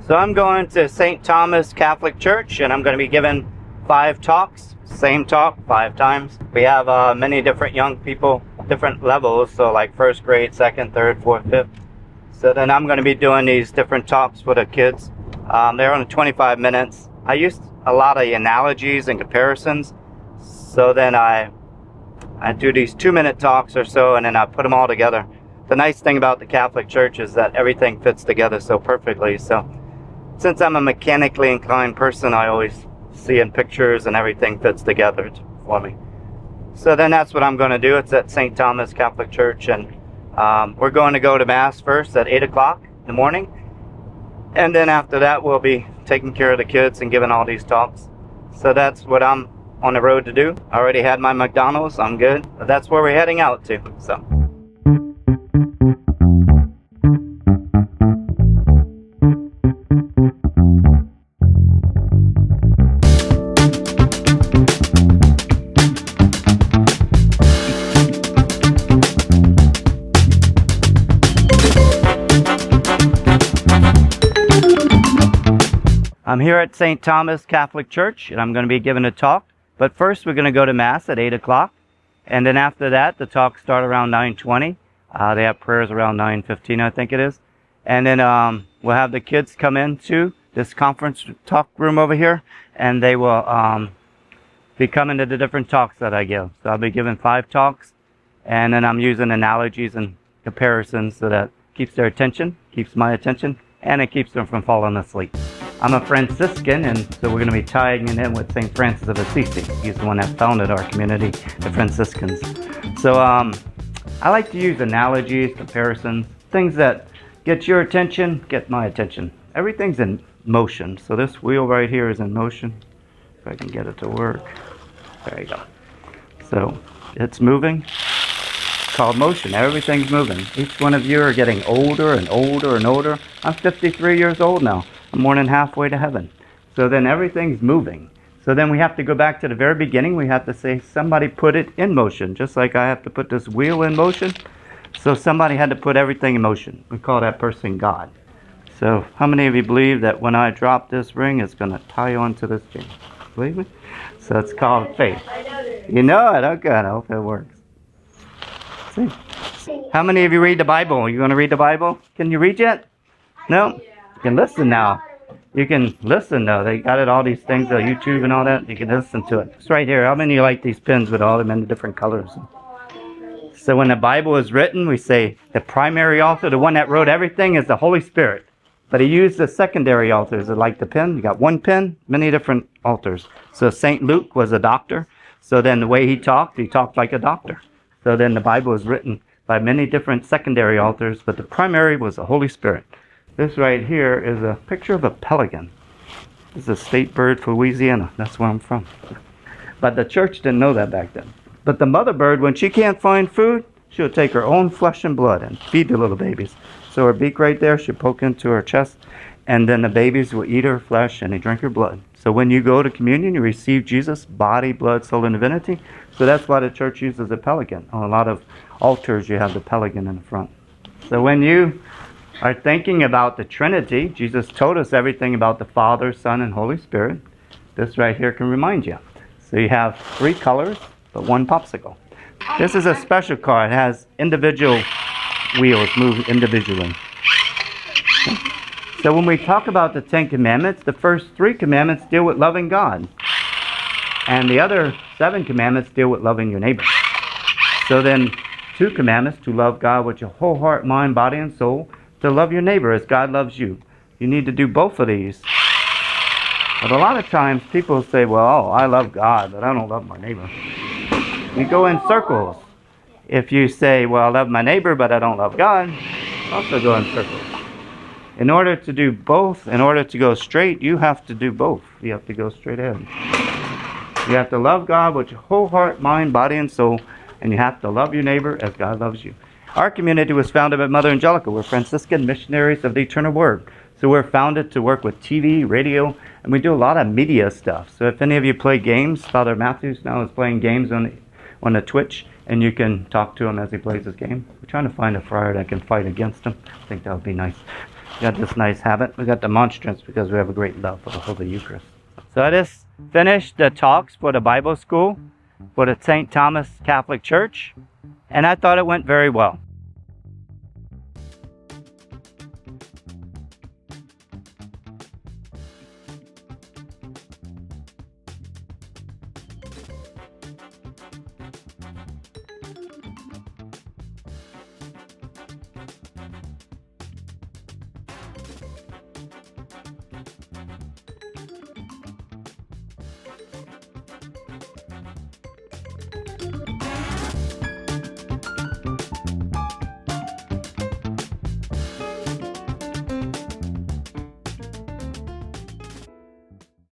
So I'm going to St. Thomas Catholic Church, and I'm going to be giving 5 talks. Same talk 5 times. We have many different young people, different levels, so like 1st grade, 2nd, 3rd, 4th, 5th. So then I'm going to be doing these different talks for the kids. They're only 25 minutes. I used a lot of analogies and comparisons, so then I do these 2-minute talks or so, and then I put them all together. The nice thing about the Catholic Church is that everything fits together so perfectly. So since I'm a mechanically inclined person, I always see in pictures and everything fits together for me. So then that's what I'm going to do. It's at St. Thomas Catholic Church, and we're going to go to Mass first at 8 o'clock in the morning. And then after that, we'll be taking care of the kids and giving all these talks. So that's what I'm on the road to do. I already had my McDonald's. I'm good. But that's where we're heading out to. So. I'm here at St. Thomas Catholic Church, and I'm going to be giving a talk. But first, we're going to go to Mass at 8 o'clock. And then after that, the talks start around 9:20. They have prayers around 9:15, I think it is. And then we'll have the kids come into this conference talk room over here, and they will be coming to the different talks that I give. So I'll be giving 5 talks, and then I'm using analogies and comparisons so that keeps their attention, keeps my attention, and it keeps them from falling asleep. I'm a Franciscan, and so we're going to be tying it in with St. Francis of Assisi. He's the one that founded our community, the Franciscans. So I like to use analogies, comparisons, things that get your attention, get my attention. Everything's in motion. So this wheel right here is in motion. If I can get it to work. There you go. So it's moving. It's called motion. Everything's moving. Each one of you are getting older and older and older. I'm 53 years old now. I'm more than halfway to heaven. So then everything's moving. So then we have to go back to the very beginning. We have to say somebody put it in motion, just like I have to put this wheel in motion. So somebody had to put everything in motion. We call that person God. So how many of you believe that when I drop this ring, it's going to tie onto this chain? Believe me? So it's called faith. You know it? Oh, good. I hope it works. See? How many of you read the Bible? Are you going to read the Bible? Can you read yet? No? You can listen now. You can listen though. They got it, all these things on YouTube and all that. You can listen to it. It's right here. How many of you like these pins with all them in the different colors? So when the Bible is written, we say the primary author, the one that wrote everything, is the Holy Spirit. But he used the secondary authors, like the pen. You got one pen, many different authors. So St. Luke was a doctor. So then the way he talked like a doctor. So then the Bible is written by many different secondary authors, but the primary was the Holy Spirit. This right here is a picture of a pelican. This is a state bird for Louisiana. That's where I'm from. But the church didn't know that back then. But the mother bird, when she can't find food, she'll take her own flesh and blood and feed the little babies. So her beak right there, she'll poke into her chest, and then the babies will eat her flesh and they drink her blood. So when you go to communion, you receive Jesus' body, blood, soul, and divinity. So that's why the church uses a pelican. On a lot of altars, you have the pelican in the front. So when you are thinking about the Trinity, Jesus told us everything about the Father, Son, and Holy Spirit. This right here can remind you. So you have 3 colors, but 1 popsicle. This is a special car. It has individual wheels, move individually. So when we talk about the 10 commandments, the first 3 commandments deal with loving God. And the other 7 commandments deal with loving your neighbor. So then 2 commandments, to love God with your whole heart, mind, body, and soul. To love your neighbor as God loves you. You need to do both of these. But a lot of times people say, well, I love God, but I don't love my neighbor. You go in circles. If you say, well, I love my neighbor, but I don't love God, also go in circles. In order to do both, in order to go straight, you have to do both. You have to go straight ahead. You have to love God with your whole heart, mind, body, and soul, and you have to love your neighbor as God loves you. Our community was founded by Mother Angelica. We're Franciscan Missionaries of the Eternal Word. So we're founded to work with TV, radio, and we do a lot of media stuff. So if any of you play games, Father Matthews now is playing games on the Twitch, and you can talk to him as he plays his game. We're trying to find a friar that can fight against him. I think that would be nice. We got this nice habit. We got the monstrance because we have a great love for the Holy Eucharist. So I just finished the talks for the Bible school for the St. Thomas Catholic Church, and I thought it went very well.